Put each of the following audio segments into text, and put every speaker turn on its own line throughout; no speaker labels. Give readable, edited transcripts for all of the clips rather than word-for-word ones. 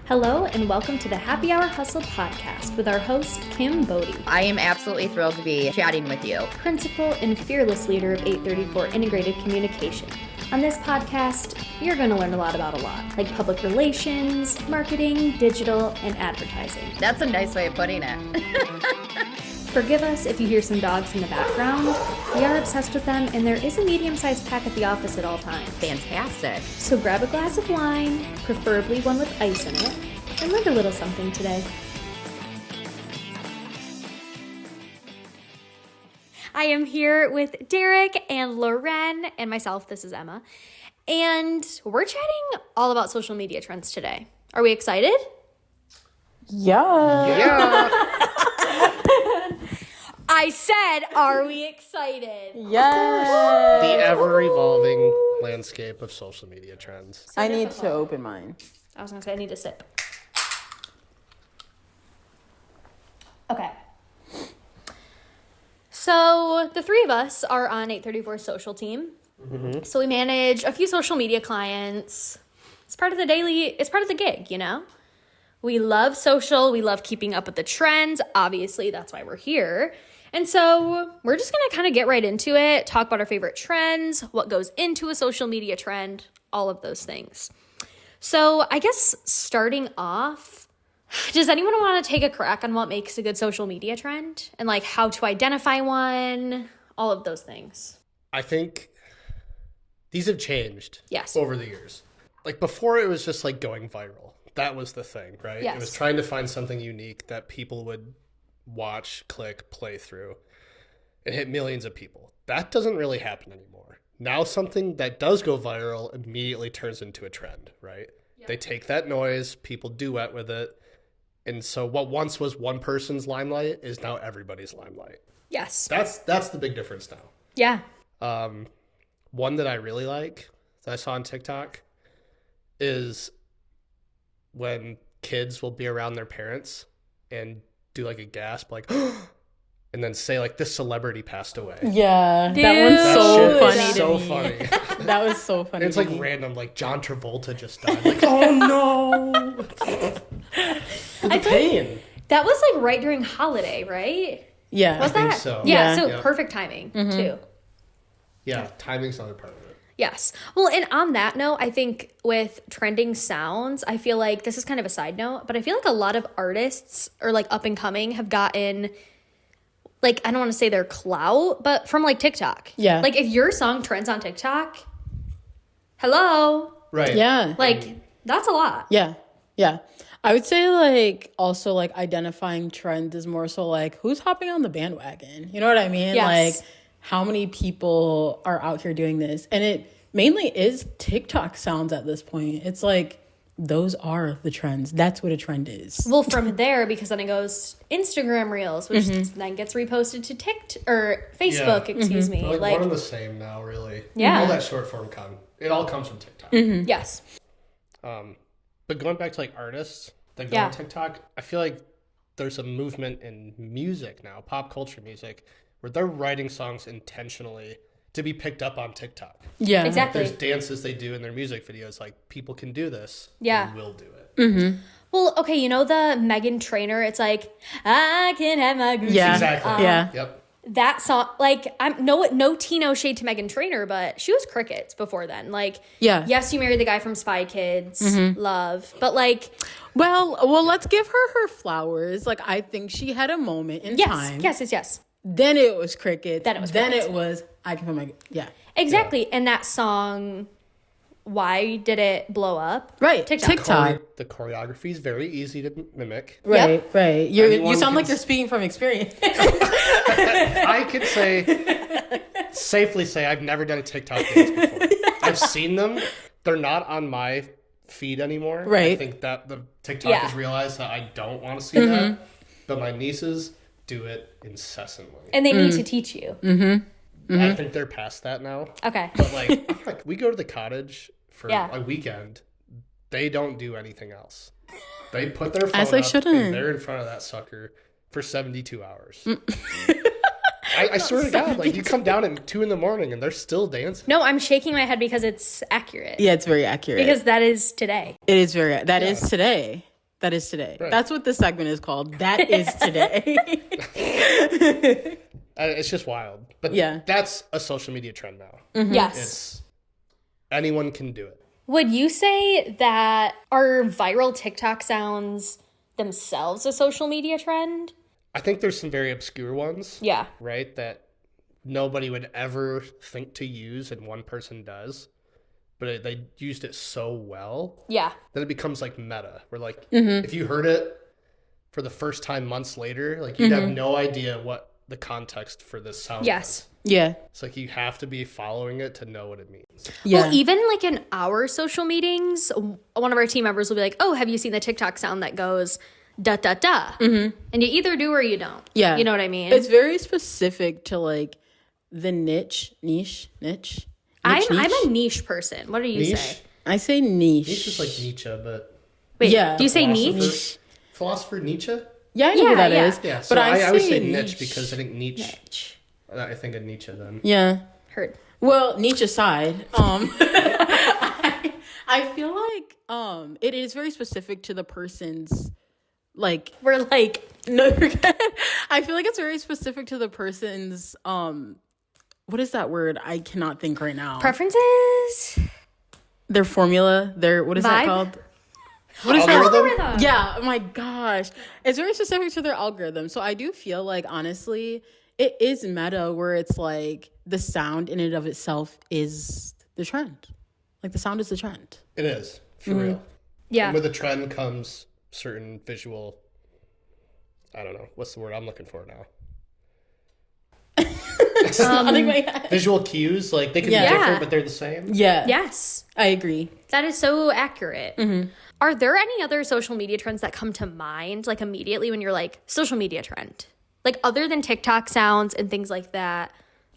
Hello and welcome to the Happy Hour Hustle podcast with our host, Kim Bodie.
I am absolutely thrilled to be chatting with you.
Principal and fearless leader of 834 Integrated Communication. On this podcast, you're going to learn a lot about a lot, like public relations, marketing, digital, and advertising.
That's a nice way of putting it.
Forgive us if you hear some dogs in the background. We are obsessed with them, and there is a medium-sized pack at the office at all times.
Fantastic.
So grab a glass of wine, preferably one with ice in it, and learn a little something today. I am here with Derek and Loren and myself. This is Emma. And we're chatting all about social media trends today. Are we excited?
Yeah.
I said, are we excited?
Yes.
The ever-evolving landscape of social media trends.
I need to open mine.
I was going to say I need to sip. Okay. So the three of us are on 834's social team. Mm-hmm. So we manage a few social media clients. It's part of the gig, you know? We love social. We love keeping up with the trends. Obviously, that's why we're here. And so we're just going to kind of get right into it, talk about our favorite trends, what goes into a social media trend, all of those things. So I guess starting off, does anyone want to take a crack on what makes a good social media trend and like how to identify one, all of those things?
I think these have changed
Yes.
over the years. Like before it was just like going viral. That was the thing, right?
Yes.
It was trying to find something unique that people would watch, click, play through. It hit millions of people. That doesn't really happen anymore. Now something that does go viral immediately turns into a trend, right? Yep. They take that noise, people duet with it. And so what once was one person's limelight is now everybody's limelight.
Yes.
That's the big difference now.
Yeah.
One that I really like that I saw on TikTok is when kids will be around their parents and do like a gasp, like, and then say like this celebrity passed away.
Yeah,
Dude.
that one's
That
so
shit
funny
is
to
so
me.
funny.
That was so funny.
And it's
to
like
me.
random, like John Travolta just died. Like, oh no, the pain.
That was like right during holiday, right?
Yeah.
Was
think
that?
so.
Yeah,
Yeah.
so
Yep.
perfect timing too.
Yeah, timing's another part of it.
Yes. Well, and on that note, I think with trending sounds, I feel like this is kind of a side note, but I feel like a lot of artists or like up and coming have gotten like, I don't want to say their clout, but from like TikTok.
Yeah.
Like if your song trends on TikTok, hello,
Right.
Yeah.
like that's a lot.
Yeah. Yeah. I would say like also like identifying trends is more so like who's hopping on the bandwagon. You know what I mean?
Yes.
Like how many people are out here doing this? And it mainly is TikTok sounds at this point. It's like those are the trends. That's what a trend is.
Well, from there, because then it goes Instagram Reels, which then gets reposted to TikTok or Facebook, excuse me.
They're like
Like,
one and the same now, really.
Yeah.
All that short form it all comes from TikTok.
yes.
But going back to like artists that go
Yeah.
on TikTok, I feel like there's a movement in music now, pop culture music, where they're writing songs intentionally to be picked up on TikTok.
Yeah.
Exactly.
There's dances they do in their music videos, like people can do this.
Yeah.
And will do it.
Well, okay, you know the Megan Trainor? It's like, I can have my Gucci.
Yeah.
Exactly.
Yeah.
Yep.
That song, like, I'm no tea, no shade to Megan Trainor, but she was crickets before then. Like,
Yeah.
yes, you married the guy from Spy Kids, love, but like,
Well, let's give her flowers. Like I think she had a moment in
yes,
time.
yes.
Then it was cricket.
Then it was
Then
crickets.
it was I can put my
Exactly. And that song, why did it blow up?
Right.
TikTok.
The choreography is very easy to mimic.
Right. Right. You
Anyone
sound
can
like you're speaking from experience.
I could safely say I've never done a TikTok dance before. I've seen them. They're not on my feed anymore. I
Right.
think that the TikTok
Yeah.
has realized that I don't want to see that. But my nieces do it incessantly.
And they need to teach you.
I think they're past that now.
Okay.
But like we go to the cottage for
Yeah.
a weekend. They don't do anything else. They put their phone
As they
up
shouldn't.
and they're in front of that sucker for 72 hours. I swear to God, like you come down at 2 a.m. and they're still dancing.
No, I'm shaking my head because it's accurate.
Yeah, it's very accurate.
Because that is today.
it is very. That is today. That is today.
Right.
That's what this segment is called. That is today.
It's just wild. But
Yeah.
that's a social media trend now.
Yes.
It's anyone can do it.
Would you say that are viral TikTok sounds themselves a social media trend?
I think there's some very obscure ones,
Yeah.
right, that nobody would ever think to use and one person does. But they used it so well
Yeah.
that it becomes like meta. Where like
Mm-hmm.
if you heard it for the first time months later, like you'd
Mm-hmm.
have no idea what the context for this sound
Yes.
was.
Yeah.
It's like you have to be following it to know what it means.
Yeah.
Well, even like in our social meetings, one of our team members will be like, "Oh, have you seen the TikTok sound that goes da da da?" Mm-hmm. And you either do or you don't.
Yeah.
You know what I mean?
It's very specific to like the niche.
I'm a niche person. What do you
Niche?
say?
I say niche.
Niche is like Nietzsche, but
Wait,
Yeah.
do you say
philosopher.
niche?
Philosopher Nietzsche?
Yeah, I know who
Yeah,
that
yeah.
is.
Yeah, so
But
I would say
niche.
niche because I think Nietzsche. I think of Nietzsche then.
Yeah.
Heard.
Well, Nietzsche aside, I feel like it is very specific to the person's like
We're like,
no you're good. I feel like it's very specific to the person's what is that word? I cannot think right now.
preferences?
Their formula, their what is that
Vibe?
called? What is
Algorithm?
that? Yeah, oh my gosh. It's very specific to their algorithm. So I do feel like honestly, it is meta where it's like the sound in and of itself is the trend. Like the sound is the trend.
It is, for real.
Yeah.
And with a trend comes certain visual, I don't know, what's the word I'm looking for now?
Nothing like that.
Visual cues, like they can
Yeah.
be
Yeah.
different, but they're the same.
Yeah.
Yes.
I agree.
That is so accurate. Are there any other social media trends that come to mind, like immediately when you're like, social media trend? Like other than TikTok sounds and things like that?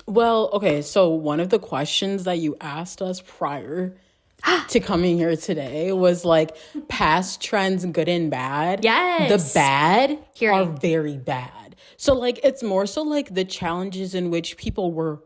Well, okay, so one of the questions that you asked us prior to coming here today was like past trends, good and bad.
Yes.
The bad
Hearing.
are very bad. So like it's more so like the challenges in which people were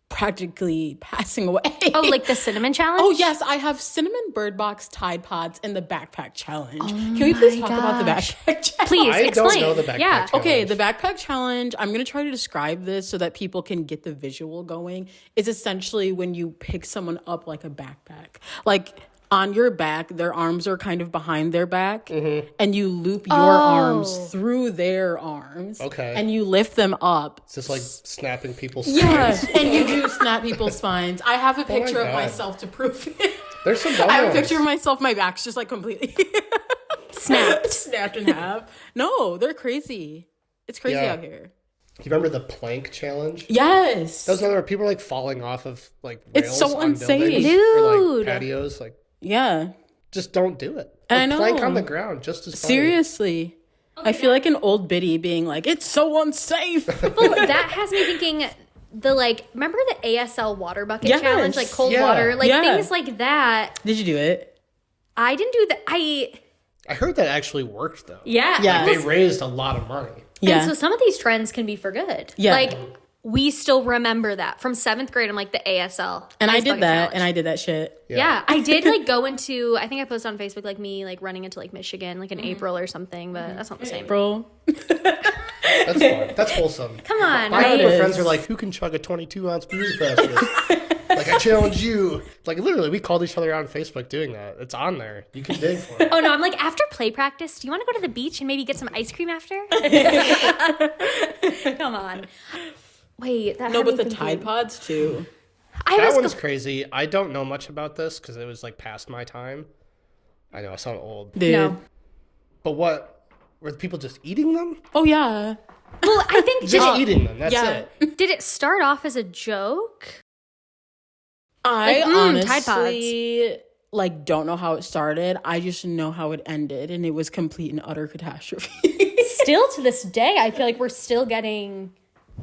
practically passing away.
Oh, like the cinnamon challenge?
Oh yes, I have cinnamon bird box Tide Pods and the backpack challenge. Can we please talk about the
gosh.
backpack challenge?
Please
I
explain.
don't know the backpack
Yeah.
challenge.
Okay, the backpack challenge, I'm going to try to describe this so that people can get the visual going. It's essentially when you pick someone up like a backpack. Like on your back, their arms are kind of behind their back, and you loop your arms through their arms.
Okay.
And you lift them up.
It's just like snapping people's
Yeah,
spines.
and you do snap people's spines. I have a picture of
God.
myself to prove it.
There's some dumb
I have a
ones.
picture of myself, my back's just like completely
Snapped.
snapped in half. No, they're crazy. It's crazy
Yeah.
out here.
You remember the plank challenge?
Yes.
That was another. People were like falling off of like rails
It's so
on
insane.
buildings or like
Dude.
patios. Like,
Yeah.
just don't do it.
I
Or
know.
Plank on the ground, just as funny.
Seriously. I feel like an old biddy being like, it's so unsafe.
Well, that has me thinking the like, remember the ASL water bucket
Yes.
challenge? Like cold
Yeah.
water? Like
Yeah.
things like that.
Did you do it?
I didn't do that.
I heard that actually worked though.
Yeah.
Yeah.
They raised a lot of money.
Yeah.
And so some of these trends can be for good.
Yeah.
Like we still remember that from 7th grade. I'm like the ASL.
and I
ice
did
bucket
that,
challenge.
and I did that shit.
Yeah, I did like go into. I think I posted on Facebook like me like running into like Michigan like in April or something, but that's not the same.
Bro.
That's fun. That's wholesome.
Come on,
My
right?
group of
is.
friends are like, who can chug a 22-ounce beer faster? Like, I challenge you. Like, literally, we called each other out on Facebook doing that. It's on there. You can dig for it.
Oh no, I'm like after play practice. Do you want to go to the beach and maybe get some ice cream after? Come on. Wait, that
No,
had
but
me
the
thinking.
Tide Pods too.
I
That
was
one's crazy. I don't know much about this because it was, like, past my time. I know, I sound old.
Dude.
no.
But what? Were people just eating them?
Oh, yeah.
Well, I think
Just eating them. That's
yeah.
it.
did it start off as a joke?
I
Like, Tide
honestly like don't know how it started. I just know how it ended, and it was complete and utter catastrophe.
Still to this day, I feel like we're still getting.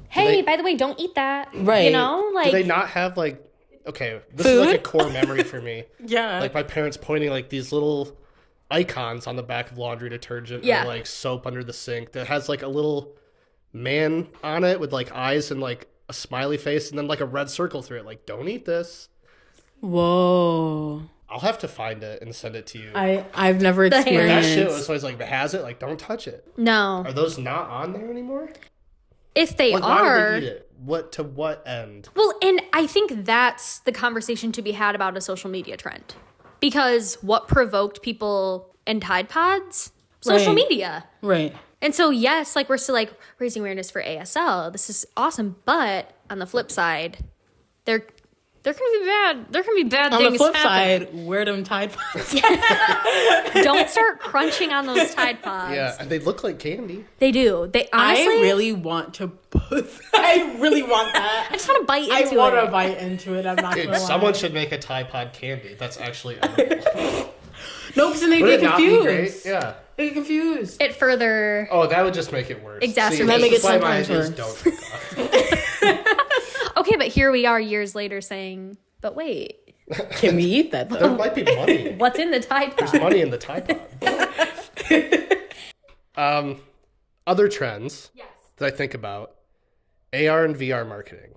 Hey,
they-
by the way, don't eat that.
Right.
You know,
Do
like
they not have, like, okay, this is, like, a
Food?
core memory for me.
Yeah.
Like, my parents pointing, like, these little icons on the back of laundry detergent
Yeah.
or, like, soap under the sink that has, like, a little man on it with, like, eyes and, like, a smiley face and then, like, a red circle through it. Like, don't eat this.
Whoa.
I'll have to find it and send it to you.
I've never
The hair.
that
experienced.
shit was always like, has it? Like, don't touch it.
No.
Are those not on there anymore?
If they
Like, why would
are.
they eat it? To what end?
Well, and I think that's the conversation to be had about a social media trend. Because what provoked people in Tide Pods? Social
Right.
media.
Right.
And so, yes, like we're still like raising awareness for ASL. This is awesome. But on the flip side, there can be bad. There can be bad
On
things
the flip
happen.
side, wear them Tide Pods.
Don't start crunching on those Tide Pods.
Yeah, and they look like candy.
They do. They honestly.
I really want to put. I really want that.
I just want to bite
I
into
want
it.
to bite into it. I'm not
Dude,
gonna lie.
someone should make a Tide Pod candy. That's actually edible.
No, because then they
Would
get
it not be great?
confused.
Yeah.
They get confused.
It further.
Oh, that would just make it worse.
Exacerbate.
See,
That
make
this
it
is why my
sometimes
ideas
worse.
don't take off.
Okay, but here we are years later saying, but wait,
Can we eat that
There
though?
might be money.
what's in the Tide Pod?
There's money in the Tide Pod. Other trends that I think about, AR and VR marketing.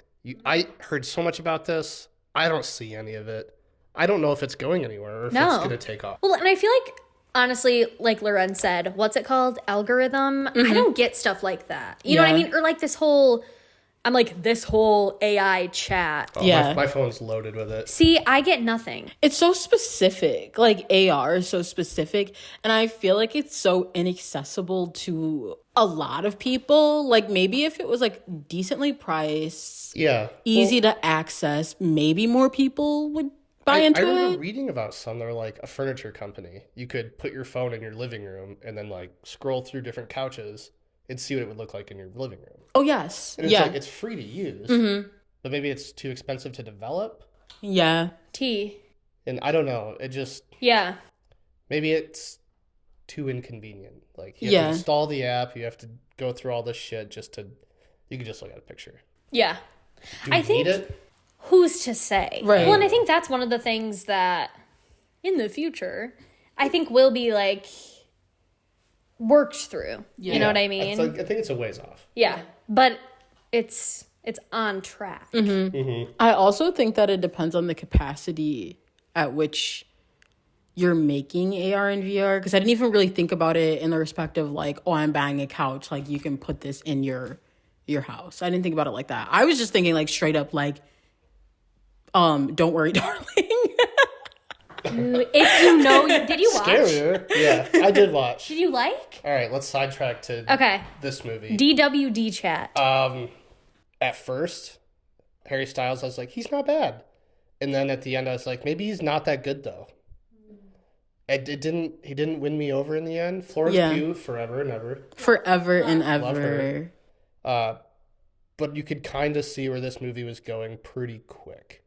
I heard so much about this. I don't see any of it. I don't know if it's going anywhere or if
No.
it's going to take off.
Well, and I feel like, honestly, like Loren said, what's it called? Algorithm? I don't get stuff like that. You know what I
Yeah.
mean? Or like this whole, I'm like, this whole AI chat.
Oh,
Yeah.
My phone's loaded with it.
See, I get nothing.
It's so specific. Like AR is so specific, and I feel like it's so inaccessible to a lot of people. Like maybe if it was like decently priced,
Yeah.
easy to access, maybe more people would buy
I
into
remember
it.
reading about some that were like a furniture company. You could put your phone in your living room and then like scroll through different couches and see what it would look like in your living room.
Oh yes,
And it's
yeah,
like it's free to use, but maybe it's too expensive to develop.
yeah.
T.
And I don't know. It just
Yeah.
maybe it's too inconvenient. Like you have
Yeah.
to install the app, you have to go through all this shit just to. You can just look at a picture.
Yeah.
Do
I
you
think-
need it?
Who's to say?
Right.
Well, and I think that's one of the things that in the future, I think will be like worked through. You know what I mean?
I think it's a ways off.
Yeah. But it's on track.
I also think that it depends on the capacity at which you're making AR and VR, because I didn't even really think about it in the respect of like, oh, I'm buying a couch, like you can put this in your house. I didn't think about it like that. I was just thinking like straight up like, don't worry, darling.
If you know, did you watch?
Scarier. Yeah, I did watch.
Did you like?
All right, let's sidetrack to
Okay.
this movie.
DWD chat.
At first, Harry Styles, I was like, he's not bad. And then at the end, I was like, maybe he's not that good though. He didn't win me over in the end. Florence
Yeah.
Pugh, forever and ever.
Forever and
Love her.
ever.
But you could kind of see where this movie was going pretty quick.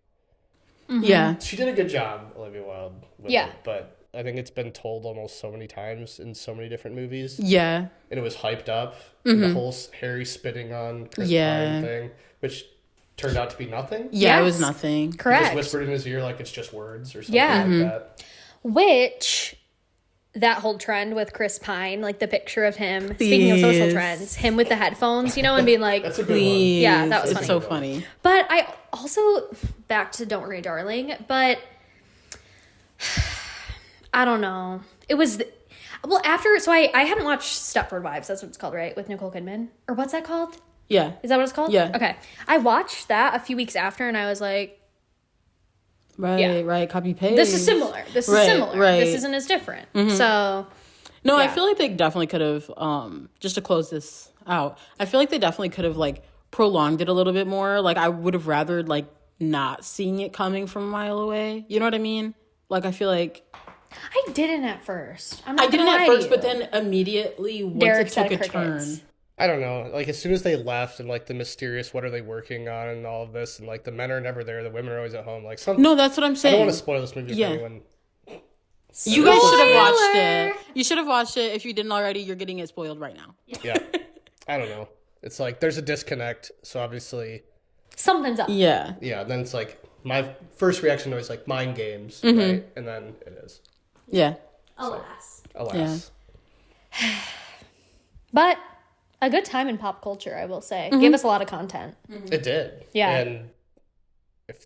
Yeah.
She did a good job, Olivia Wilde. With
Yeah.
it, but I think it's been told almost so many times in so many different movies.
Yeah.
And it was hyped up. And the whole Harry spitting on Chris
Yeah.
Pine thing, which turned out to be nothing.
Yeah, it
Yes.
was nothing.
He just
Correct.
whispered in his ear like it's just words or something
Yeah.
like that.
Which that whole trend with Chris Pine, like the picture of him, speaking of social
Please.
trends, him with the headphones, you know, and being like,
That's a good
Please.
Yeah, that was
it's
funny.
so funny.
but I also, back to Don't Worry, Darling, but I don't know. It was, well, after, so I hadn't watched Stepford Wives, that's what it's called, right? With Nicole Kidman? Or what's that called?
Yeah.
Is that what it's called?
Yeah.
Okay. I watched that a few weeks after and I was like,
Right,
Yeah.
right. Copy paste.
this is similar. This is
Right,
similar.
right.
This isn't as different. So,
No, I
Yeah.
feel like they definitely could have, just to close this out, I feel like they definitely could have, like, prolonged it a little bit more. Like, I would have rather, like, not seeing it coming from a mile away. You know what I mean? Like, I feel like
I didn't at first. I'm not
I didn't
gonna
at
lie to
first, but
you.
then immediately once
Derek
it took
said
a turn.
crickets.
I don't know. Like as soon as they left and like the mysterious what are they working on and all of this and like the men are never there, the women are always at home. Like some
No, that's what I'm
I
saying.
don't want to spoil this movie
Yeah.
for anyone.
You guys should have watched
Spoiler!
it. You should have watched it. If you didn't already, you're getting it spoiled right now.
Yeah. I don't know. It's like there's a disconnect. So obviously,
Something's up.
Yeah.
yeah, then it's like my first reaction was like mind games,
Mm-hmm.
right? And then it is.
Yeah.
Alas.
Alas.
But a good time in pop culture, I will say. Gave us a lot of content.
It did.
Yeah.
And if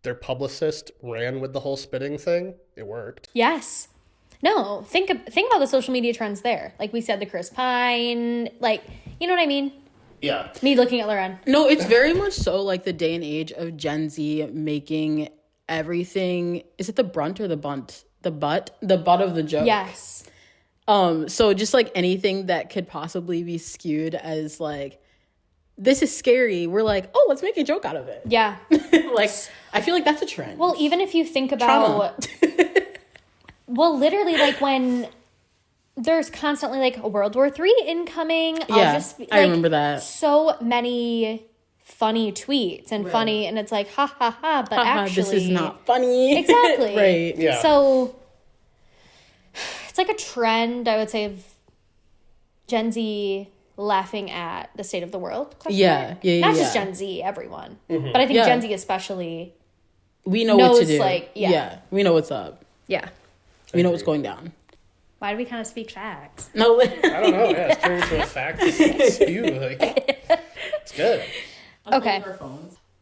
their publicist ran with the whole spitting thing, it worked.
Yes. No, think about the social media trends there. Like we said, the Chris Pine, like, you know what I mean?
Yeah.
Me looking at Loren.
No, it's very much so like the day and age of Gen Z making everything. Is it the brunt or the bunt? The butt of the joke.
Yes.
So just like anything that could possibly be skewed as like, this is scary. We're like, oh, let's make a joke out of it.
Yeah.
Like, I feel like that's a trend.
Well, even if you think about, well, literally, like when there's constantly like a World War III incoming.
Yeah, I remember that.
So many funny tweets and funny, and it's like, ha ha ha, but actually,
this is not funny.
Exactly.
Right.
Yeah.
So it's like a trend, I would say, of Gen Z laughing at the state of the world.
Yeah.
Not just Gen Z, everyone.
Mm-hmm.
But I think
Yeah.
Gen Z especially.
We know what to
knows,
do.
like, yeah.
We know what's up.
Yeah.
We know what's going down.
Why do we kind of speak facts?
No.
I don't know. Yeah, it's turning into a fact spew. Like, it's good.
Okay.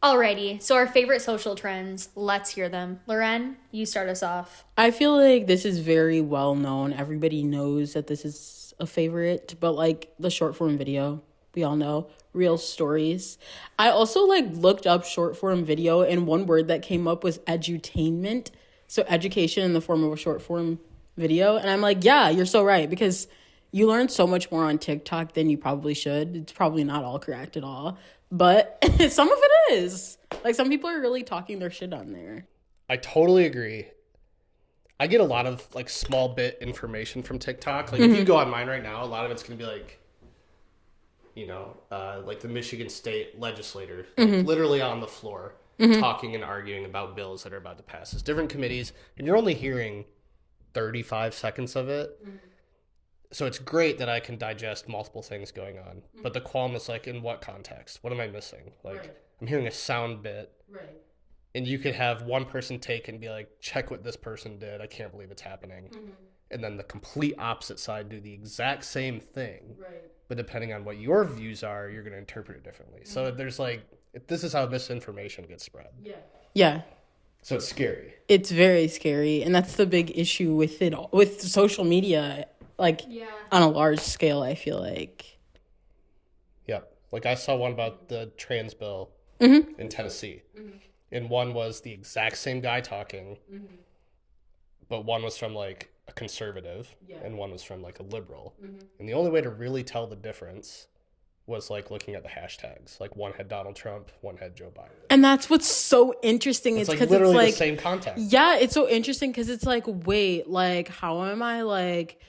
Alrighty. So our favorite social trends. Let's hear them. Loren, you start us off.
I feel like this is very well known. Everybody knows that this is a favorite, but like the short form video, we all know real stories. I also like looked up short form video, and one word that came up was edutainment. So education in the form of a short form video. And I'm like, yeah, you're so right, because you learn so much more on TikTok than you probably should. It's probably not all correct at all, but some of it is. Like, some people are really talking their shit on there.
I totally agree. I get a lot of like small bit information from TikTok. Like if you go on mine right now, a lot of it's going to be like, you know, like the Michigan State legislator, like, literally on the floor, talking and arguing about bills that are about to pass. It's different committees, and you're only hearing 35 seconds of it. So it's great that I can digest multiple things going on. But the qualm is like, in what context? What am I missing? Like, I'm hearing a sound bit.
Right.
And you could have one person take and be like, check what this person did. I can't believe it's happening. And then the complete opposite side do the exact same thing.
Right.
But depending on what your views are, you're going to interpret it differently. So there's like, this is how misinformation gets spread.
Yeah.
So it's scary.
It's very scary, and that's the big issue with it, with social media, like on a large scale, I feel like.
Yeah. Like I saw one about the trans bill in Tennessee. And one was the exact same guy talking, but one was from like a conservative and one was from like a liberal. And the only way to really tell the difference was like looking at the hashtags. Like one had Donald Trump, one had Joe Biden.
And that's what's so interesting.
It's like
because
literally
it's like
the same context.
Yeah, it's so interesting because it's like, wait, like how am I like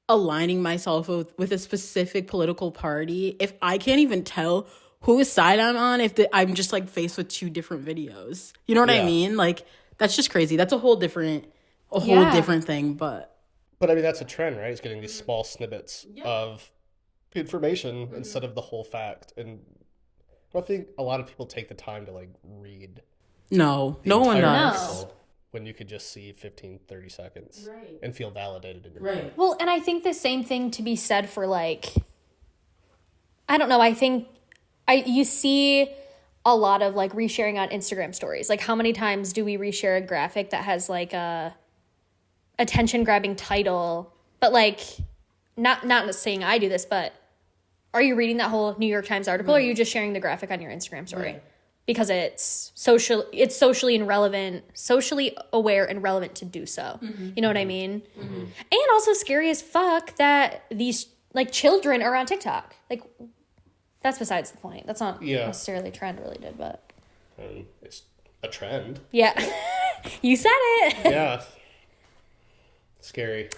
aligning myself with a specific political party if I can't even tell whose side I'm on if I'm just like faced with two different videos? You know what I mean? Like that's just crazy. That's a whole different thing. But
I mean, that's a trend, right? It's getting these small snippets of information instead of the whole fact. And I don't think a lot of people take the time to like read
no one
entire
does.
article when you could just see 15, 30 seconds and feel validated in your brain.
Well, and I think the same thing to be said for like, I don't know, I think you see a lot of like resharing on Instagram stories. Like how many times do we reshare a graphic that has like a attention grabbing title, but like not saying I do this, but are you reading that whole New York Times article or are you just sharing the graphic on your Instagram story? Because it's socially and relevant, socially aware and relevant to do so. You know what I mean? And also scary as fuck that these like children are on TikTok. Like that's besides the point. That's not necessarily trend related, but
It's a trend.
yeah. You said it.
Yeah. Scary.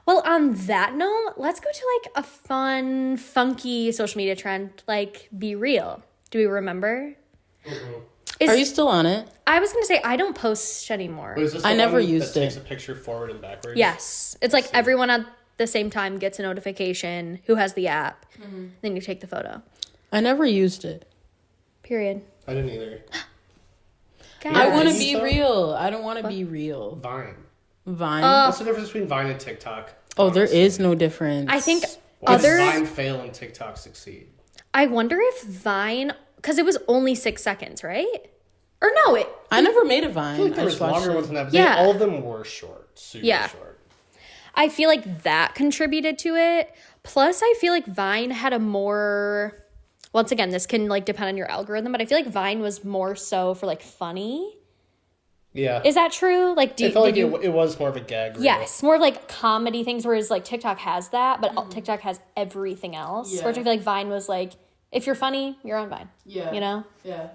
Well, on that note, let's go to like a fun, funky social media trend, like Be Real. Do we remember?
Are you still on it?
I was going to say, I don't post anymore.
Is this
I
the
never
one
used
that takes
it.
a picture forward and backwards?
Yes. It's like everyone at the same time gets a notification who has the app. Then you take the photo.
I never used it.
Period.
I didn't either.
Guys.
I want to
Yes.
be real. I don't want to be real.
Vine.
Vine.
What's the difference between Vine and TikTok?
Oh, there
honestly?
is no difference.
I think
Why
others...
does Vine fail and TikTok succeed?
I wonder if Vine... Because it was only 6 seconds, right? Or no, it.
I never made a Vine.
I feel like there
I
was
just watched
longer
it.
ones than that. But
Yeah.
all of them were short, super
Yeah.
short.
I feel like that contributed to it. Plus, I feel like Vine had a more. Once again, this can like depend on your algorithm, but I feel like Vine was more so for like funny.
Yeah.
Is that true? Like,
I felt like it was more of a gag reel.
Yes, more of like comedy things, whereas like TikTok has that, but TikTok has everything else.
Yeah.
Which I feel like Vine was like, if you're funny, you're on Vine.
Yeah.
You know?
Yeah.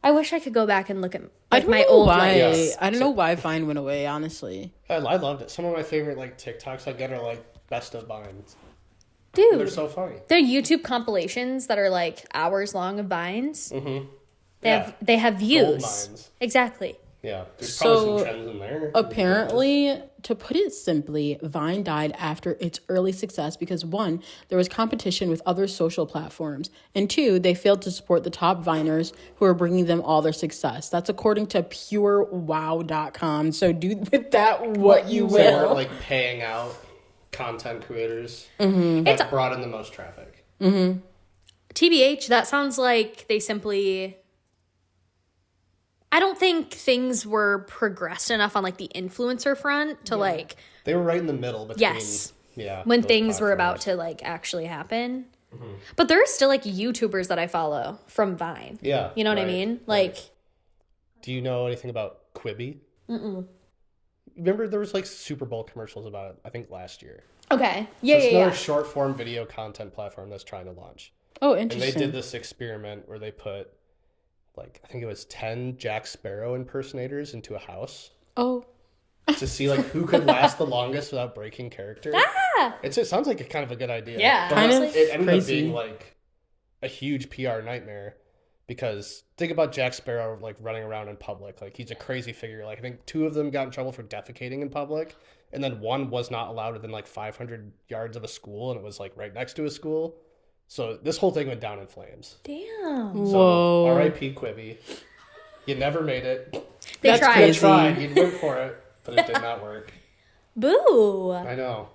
I wish I could go back and look at
I
like
don't
my
know
old
why.
life.
Yes.
I don't know why Vine went away, honestly.
I loved it. Some of my favorite like TikToks I get are like best of Vines. They're
Dude,
so funny.
they're YouTube compilations that are like hours long of Vines.
Mm-hmm.
They have
Gold
views.
Vines.
Exactly.
Yeah. There's probably
So,
some trends in there.
Apparently, to put it simply, Vine died after its early success because 1, there was competition with other social platforms, and 2, they failed to support the top Viners who are bringing them all their success. That's according to purewow.com. So do with that what you
So we're
will.
like paying out content creators
Mm-hmm.
that brought in the most traffic.
TBH, that sounds like they simply. I don't think things were progressed enough on like the influencer front to like
They were right in the middle between
Yes.
Yeah.
when
those
things were about
platforms.
to like actually happen. But there are still like YouTubers that I follow from Vine.
Yeah.
You know what I
right,
mean?
right.
Like,
Do you know anything about Quibi? Remember there was like Super Bowl commercials about it, I think last year.
okay. Yeah,
It's
yeah,
another
yeah.
short form video content platform that's trying to launch.
Oh,
And they
interesting.
did this experiment where they put like I think it was 10 Jack Sparrow impersonators into a house
Oh,
to see like who could last the longest without breaking character. It sounds like a kind of a good idea.
Yeah,
But
Kind of
it ended
crazy.
up being like a huge PR nightmare because think about Jack Sparrow like running around in public. Like he's a crazy figure. Like I think 2 of them got in trouble for defecating in public, and then 1 was not allowed within like 500 yards of a school, and it was like right next to a school. So this whole thing went down in flames.
Damn.
So
Whoa.
R.I.P. Quibi. You never made it.
They
That's
tried.
You
crazy.
tried. You went for it, but it did not work.
Boo.
I know.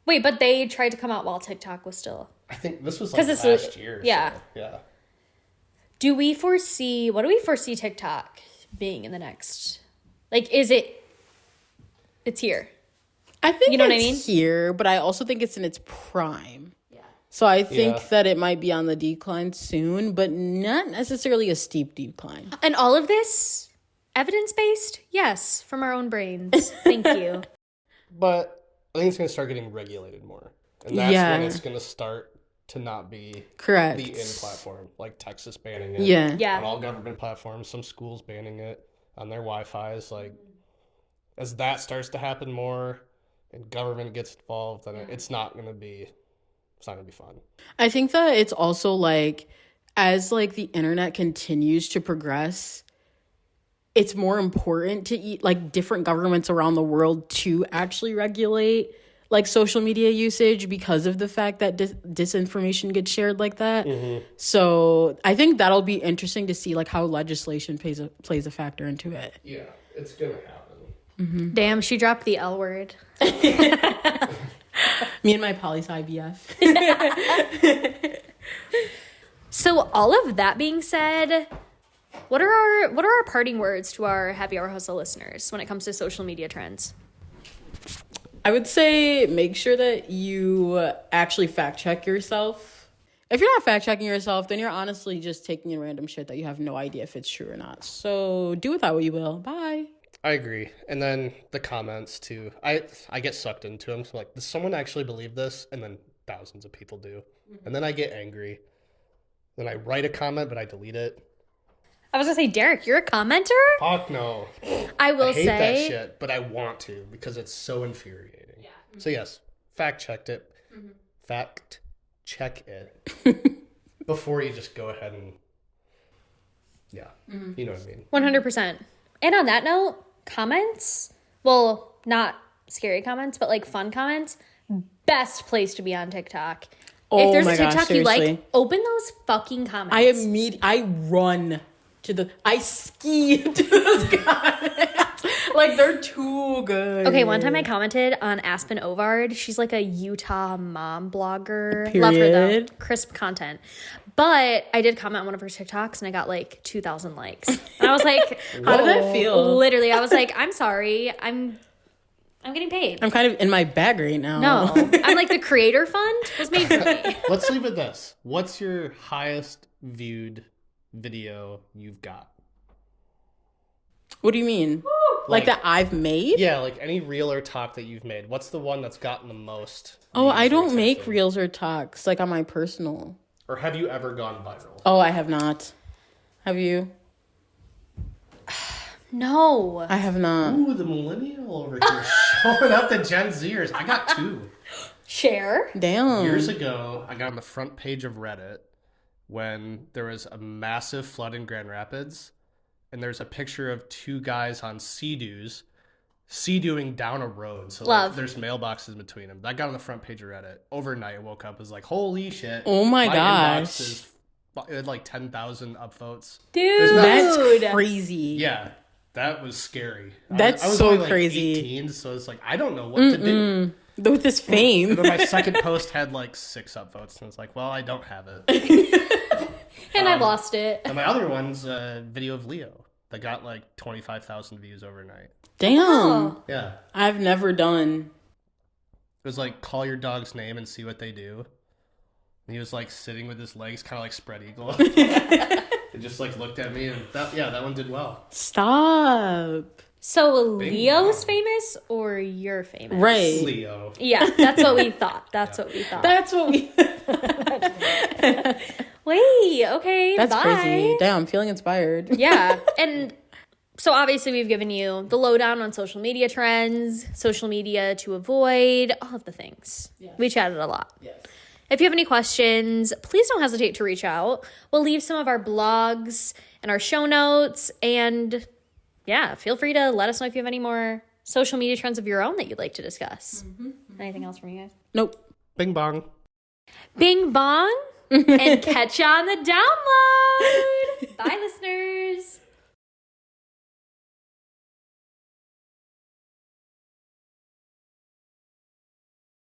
Wait, but they tried to come out while TikTok was still.
I think this was like
'Cause this was-
last year.
yeah.
So, yeah.
What do we foresee TikTok being in the next? Like, it's here.
I think
You know what I
it's
mean?
here, but I also think it's in its prime. So I think
Yeah.
that it might be on the decline soon, but not necessarily a steep decline.
And all of this evidence-based? Yes, from our own brains. Thank you.
But I think it's going to start getting regulated more. And that's
Yeah.
when it's going to start to not be
Correct.
the in platform, like Texas banning it.
Yeah.
Yeah.
On all government platforms, some schools banning it on their Wi-Fi's. Like, as that starts to happen more and government gets involved, then it's not going to be fun.
I think that it's also like as like the internet continues to progress, it's more important to eat like different governments around the world to actually regulate like social media usage because of the fact that disinformation gets shared like that. So I think that'll be interesting to see like how legislation plays a factor into it.
Yeah, it's going to happen.
Damn, she dropped the L word.
Me and my poli-sci BF.
So all of that being said, what are our parting words to our Happy Hour Hustle listeners when it comes to social media trends?
I would say make sure that you actually fact check yourself. If you're not fact checking yourself, then you're honestly just taking in random shit that you have no idea if it's true or not. So do with that what you will. Bye.
I agree. And then the comments too. I get sucked into them. So like, does someone actually believe this? And then thousands of people do. And then I get angry. Then I write a comment, but I delete it.
I was gonna say, Derek, you're a commenter?
Fuck no.
I will
I hate that
say,
shit, but I want to because it's so infuriating. Yeah. So yes, fact checked it. Fact check it before you just go ahead and you know what I mean.
100%. And on that note, comments, well, not scary comments, but like fun comments, best place to be on TikTok.
Oh
if there's
my
a
gosh,
TikTok you like,
seriously.
open those fucking comments.
I run to the, I ski to those comments. Like, they're too good.
Okay, one time I commented on Aspen Ovard. She's like a Utah mom blogger. Love her though.
Period.
Crisp content. But I did comment on one of her TikToks and I got like 2,000 likes. And I was like,
How did that feel?
literally, I was like, I'm sorry. I'm getting paid.
I'm kind of in my bag right now.
No. I'm like, the creator fund was made for me.
Let's leave it this. What's your highest viewed video you've got?
What do you mean? Like that I've made?
Yeah, like any reel or talk that you've made. What's the one that's gotten the most?
Oh, I
views or
don't make
attention?
reels or talks like on my personal.
Or have you ever gone viral?
Oh, I have not. Have you?
No.
I have not.
Ooh, the millennial over here showing up the Gen Zers. I got 2.
Share.
Damn.
Years ago, I got on the front page of Reddit when there was a massive flood in Grand Rapids, and there's a picture of 2 guys on Sea-Doos sea-dooing down a road. So like,
Love.
there's mailboxes between them. That got on the front page of Reddit. Overnight, I woke up, was like, holy shit.
Oh my gosh.
inbox is, it had like 10,000 upvotes.
Dude.
That's crazy.
Yeah, that was scary.
That's
I was
so
only, like,
crazy.
18, so it's like, I don't know what to do.
With this fame.
But my second post had like 6 upvotes, and it's like, well, I don't have it.
And I lost it.
And my other one's a video of Leo that got like 25,000 views overnight.
Damn.
Oh.
Yeah.
I've never done.
It was like, call your dog's name and see what they do. And he was like sitting with his legs kind of like spread eagle. It just like looked at me, and that one did well.
Stop.
So
Bing
Leo's
bong.
famous or you're famous?
Right.
Leo.
Yeah, that's what we thought. That's what we thought.
That's what we.
Wait, okay,
That's
bye.
crazy. Damn, I'm feeling inspired.
Yeah, and so obviously we've given you the lowdown on social media trends, social media to avoid, all of the things. We chatted a lot.
Yes.
If you have any questions, please don't hesitate to reach out. We'll leave some of our blogs and our show notes, and yeah, feel free to let us know if you have any more social media trends of your own that you'd like to discuss. Anything else from you guys?
Nope.
Bing bong.
Bing bong, and catch you on the download. Bye, listeners.